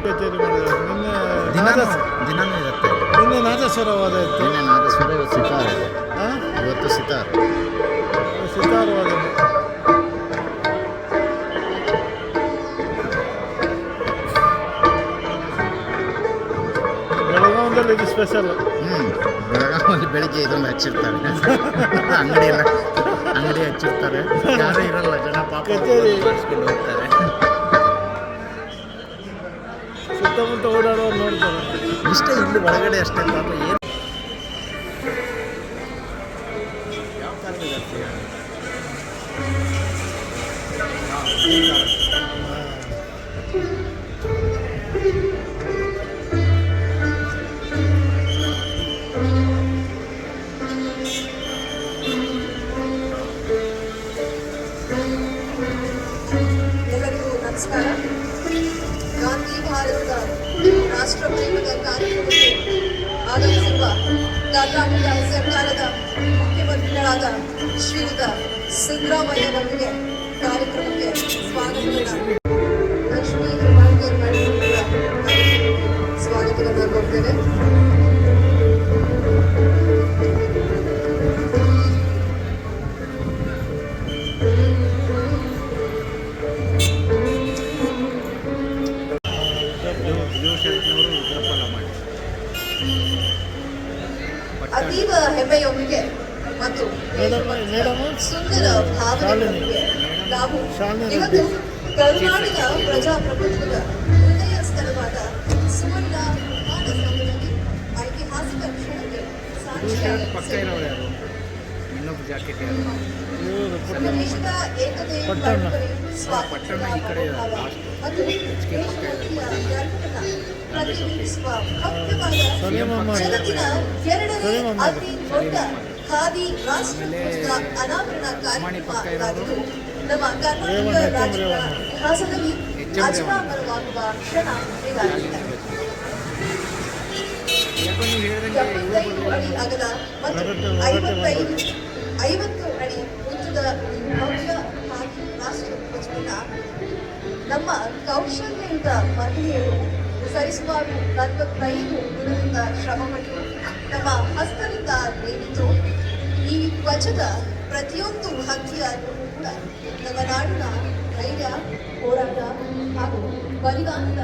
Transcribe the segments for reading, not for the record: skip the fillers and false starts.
ಕಚೇರಿ ಮಾಡಿದ್ದಾರೆ. ನಿನ್ನೆ ದಿನಾನೂ ಇರುತ್ತೆ. ನಿನ್ನೆ ನಾದಸ್ವರವಾದ ಇತ್ತು. ನಿನ್ನೆ ನಾದಸ್ವರ, ಇವತ್ತು ಸಿತಾರ್. ಹಾಂ, ಇವತ್ತು ಸಿತಾರ್. ಸಿತಾರವಾದ. ಬೆಳಗಾವಿಯಲ್ಲಿ ಇದು ಸ್ಪೆಷಲ್. ಬೆಳಗಾವಿಯಲ್ಲಿ ಬೆಳಿಗ್ಗೆ ಇದೊಂದು ಹಚ್ಚಿರ್ತಾರೆ. ಅಂಗಡಿ ಹಚ್ಚಿರ್ತಾರೆ, ಯಾರೂ ಇರಲ್ಲ, ಜನ ಪಾಪ ಮಾಡಿಸ್ಕೊಂಡು ಹೋಗ್ತಾರೆ. ಸುತ್ತಮುತ್ತ ಓಡಾಡೋರು ನೋಡ್ತಾರೆ. ಇಷ್ಟೇ, ಇಲ್ಲಿ ಒಳಗಡೆ ಅಷ್ಟೇ ಪಾಪ. ಏನು ಯಾವ ಕಾಲದಲ್ಲಿ ಜಾಸ್ತಿ ಎಲ್ಲರಿಗೂ ನಮಸ್ಕಾರ. ಗಾಂಧಿ ಭಾರತದ ರಾಷ್ಟ್ರ ಪ್ರೇಮದ ಕಾರ್ಯಕ್ರಮಕ್ಕೆ ಆಗಮಿಸಿರುವ ಕರ್ನಾಟಕ ಸರ್ಕಾರದ ಮುಖ್ಯಮಂತ್ರಿಗಳಾದ ಶ್ರೀಯುತ ಸಿದ್ದರಾಮಯ್ಯನವರಿಗೆ ಕಾರ್ಯಕ್ರಮಕ್ಕೆ ಸ್ವಾಗತವನ್ನು ಲಕ್ಷ್ಮೀ ಹೆಬ್ಬಾಳ್ಕರ್ ಮೇಡಮ್ ಕೂಡ ಸ್ವಾಗತವನ್ನು ಕೊಡ್ತೇನೆ. ಅತೀವ ಹೆಮ್ಮೆಯೊಂದಿಗೆ ಮತ್ತು ಸುಂದರ ಭಾವನೆಯೊಂದಿಗೆ ನಾವು ಇವತ್ತು ಕರ್ನಾಟಕ ಪ್ರಜಾಪ್ರಭುತ್ವದ ಹೃದಯ ಸ್ಥಳವಾದ ಸುವರ್ಣ ವಿಧಾನಸೌಧದಲ್ಲಿ ಐತಿಹಾಸಿಕ ಕ್ಷಣಕ್ಕೆ ನಮ್ಮ ದೇಶದ ಏಕತೆ, ಪರಂಪರೆ, ಸ್ವಾತಂತ್ರ್ಯ ಮತ್ತು ದೇಶಭಕ್ತಿಯ ಗರ್ವವನ್ನು ಪ್ರತಿಬಿಂಬಿಸುವ ಭವ್ಯವಾದ ಜಗತ್ತಿನ ಎರಡನೇ ಅತಿ ದೊಡ್ಡ ಖಾದಿ ರಾಷ್ಟ್ರೋತ್ಸವ ಅನಾವರಣ ಕಾರ್ಯಕ್ರಮವಾಗಿದ್ದು ನಮ್ಮ ಕರ್ನಾಟಕ ರಾಜ್ಯದ ಇತಿಹಾಸದಲ್ಲಿ ಅಜರಾಮರವಾಗುವ ಕ್ಷಣ ಇದಾಗಿದೆ. 75 ಅಡಿ ಅಗಲ ಮತ್ತು 50 ಅಡಿ ಉದ್ದದ ಭವ್ಯ ಖಾದಿ ರಾಷ್ಟ್ರಧ್ವಜವನ್ನು ನಮ್ಮ ಕೌಶಲ್ಯಯುತ ಮಹಿಳೆಯರು ಸರಿಸುಮಾರು 45 ದಿನದಿಂದ ಶ್ರಮಪಟ್ಟು ನಮ್ಮ ಹಸ್ತದಿಂದ ನೇಮಿತು. ಈ ಧ್ವಜದ ಪ್ರತಿಯೊಂದು ಹಕ್ಕಿಯನ್ನು ಕೂಡ ನಮ್ಮ ನಾಡಿನ ಧೈರ್ಯ, ಹೋರಾಟ ಹಾಗೂ ಬಲಿದಾನದ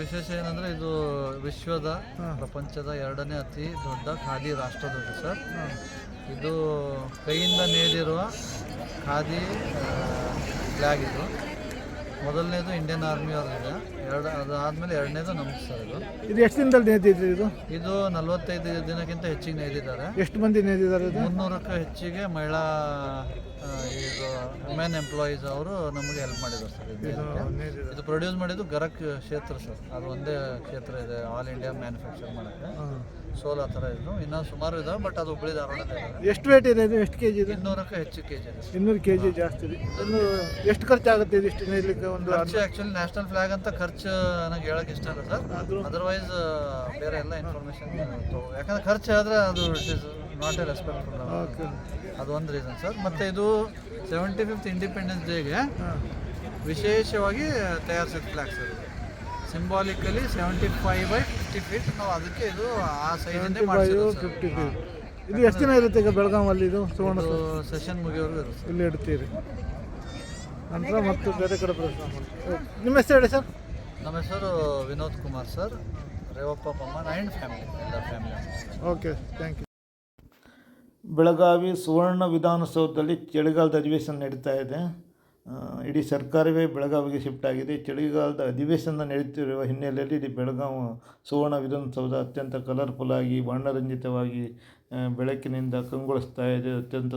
ವಿಶೇಷ ಏನಂದರೆ ಇದು ವಿಶ್ವದ ಪ್ರಪಂಚದ ಎರಡನೇ ಅತಿ ದೊಡ್ಡ ಖಾದಿ ರಾಷ್ಟ್ರಧ್ವಜ ಸರ್. ಇದು ಕೈಯಿಂದ ನೇದಿರುವ ಖಾದಿ ಫ್ಲ್ಯಾಗ್. ಇದು ಮೊದಲನೇದು ಇಂಡಿಯನ್ ಆರ್ಮಿ ಅವ್ರದ್ದು, ಅದಾದಮೇಲೆ ಎರಡನೇದು ನಮ್ದು ಸರ್. ಇದು ಎಷ್ಟು ದಿನದಲ್ಲಿ ನೇದಿದ್ರಿ? ಇದು 45 ದಿನಕ್ಕಿಂತ ಹೆಚ್ಚಿಗೆ ನೇದಿದ್ದಾರೆ. ಎಷ್ಟು ಮಂದಿ ನೇದಿದ್ದಾರೆ? 300ಕ್ಕೂ ಹೆಚ್ಚಿಗೆ ಮಹಿಳಾ ಇದು ವುಮೆನ್ ಎಂಪ್ಲಾಯೀಸ್ ಅವರು ನಮಗೆ ಹೆಲ್ಪ್ ಮಾಡಿದ್ದಾರೆ ಸರ್. ಇದು ಪ್ರೊಡ್ಯೂಸ್ ಮಾಡಿದ್ದು ಗರಕ್ ಕ್ಷೇತ್ರ ಸರ್. ಅದು ಒಂದೇ ಕ್ಷೇತ್ರ ಇದೆ ಆಲ್ ಇಂಡಿಯಾ ಮ್ಯಾನುಫ್ಯಾಕ್ಚರ್ ಮಾಡೋಕ್ಕೆ. ಸೋಲ್ ಆ ಥರ ಇದು ಇನ್ನೂ ಸುಮಾರು ಇದಾವೆ, ಬಟ್ ಅದು ಹುಬ್ಳಿ ಧಾರವಾಡ. ಎಷ್ಟು ವೇಟ್ ಇದೆ ಇದು? ಎಷ್ಟು ಕೆಜಿ ಇದೆ? 200ಕ್ಕೂ ಹೆಚ್ಚು ಕೆಜಿ ಇದೆ. 200 ಕೆಜಿ ಜಾಸ್ತಿ ಇದೆ. ಎಷ್ಟು ಖರ್ಚಾಗುತ್ತೆ ಇದು ಇಷ್ಟು ನೇದಲಿಕ್ಕೆ? ಒಂದು ಖರ್ಚು ಆ್ಯಕ್ಚುಲಿ ನ್ಯಾಷನಲ್ ಫ್ಲಾಗ್ ಅಂತ ಖರ್ಚು ನನಗೆ ಹೇಳಕ್ಕೆ ಇಷ್ಟ ಇಲ್ಲ ಸರ್. ಅದರ್ವೈಸ್ ಬೇರೆ ಎಲ್ಲ ಇನ್ಫಾರ್ಮೇಷನ್ ಯಾಕಂದ್ರೆ ಖರ್ಚು ಹೇಳಿದ್ರೆ ಅದು it is not A respectful. ಅದು ಒಂದು ರೀಸನ್ ಸರ್. ಮತ್ತು ಇದು 75th ಇಂಡಿಪೆಂಡೆನ್ಸ್ ಡೇಗೆ ವಿಶೇಷವಾಗಿ ತಯಾರಿಸಿದ ಫ್ಲಾಗ್ ಸರ್. ಸಿಂಬಾಲಿಕಲಿ 75/50 ಫೀಟ್ ನಾವು ಅದಕ್ಕೆ ಇದು ಆ ಸೈಜಿಂದೇ ಮಾಡಿಸಿದ್ದು. 50 ಫೀಟ್. ಇದು ಎಷ್ಟು ದಿನ ಇರುತ್ತೆ ಈಗ ಬೆಳಗಾವಲ್ಲಿ? ಇದು ಸುವರ್ಣ ಸೆಷನ್ ಮುಗಿಯೋರ್ಗು ಇರುತ್ತೆ. ಇಲ್ಲಿ ಇಡ್ತೀರಿ ನಂತರ ಮತ್ತು ಬೇರೆ ಕಡೆ ಪ್ರಶ್ನೆ ಮಾಡಿ. ನಿಮ್ಮ ಹೆಸರು ಹೇಳಿ ಸರ್. ನಮ್ಮ ಹೆಸರು Vinod Kumar sir. Revappa Bomman and family, ಎಲ್ಲ family. Okay, thank you. Belagavi Suvarna ವಿಧಾನಸೌಧದಲ್ಲಿ ಚಳಿಗಾಲದ ಅಧಿವೇಶನ ನಡೀತಾ ಇದೆ. ಇಡೀ ಸರ್ಕಾರವೇ ಬೆಳಗಾವಿಗೆ ಶಿಫ್ಟ್ ಆಗಿದೆ. ಚಳಿಗಾಲದ ಅಧಿವೇಶನ ನಡೀತಿರುವ ಹಿನ್ನೆಲೆಯಲ್ಲಿ ಇಡೀ ಬೆಳಗಾವಿ ಸುವರ್ಣ ವಿಧಾನಸೌಧ ಅತ್ಯಂತ ಕಲರ್ಫುಲ್ ಆಗಿ ವರ್ಣರಂಜಿತವಾಗಿ ಬೆಳಕಿನಿಂದ ಕಂಗೊಳಿಸ್ತಾ ಇದೆ. ಅತ್ಯಂತ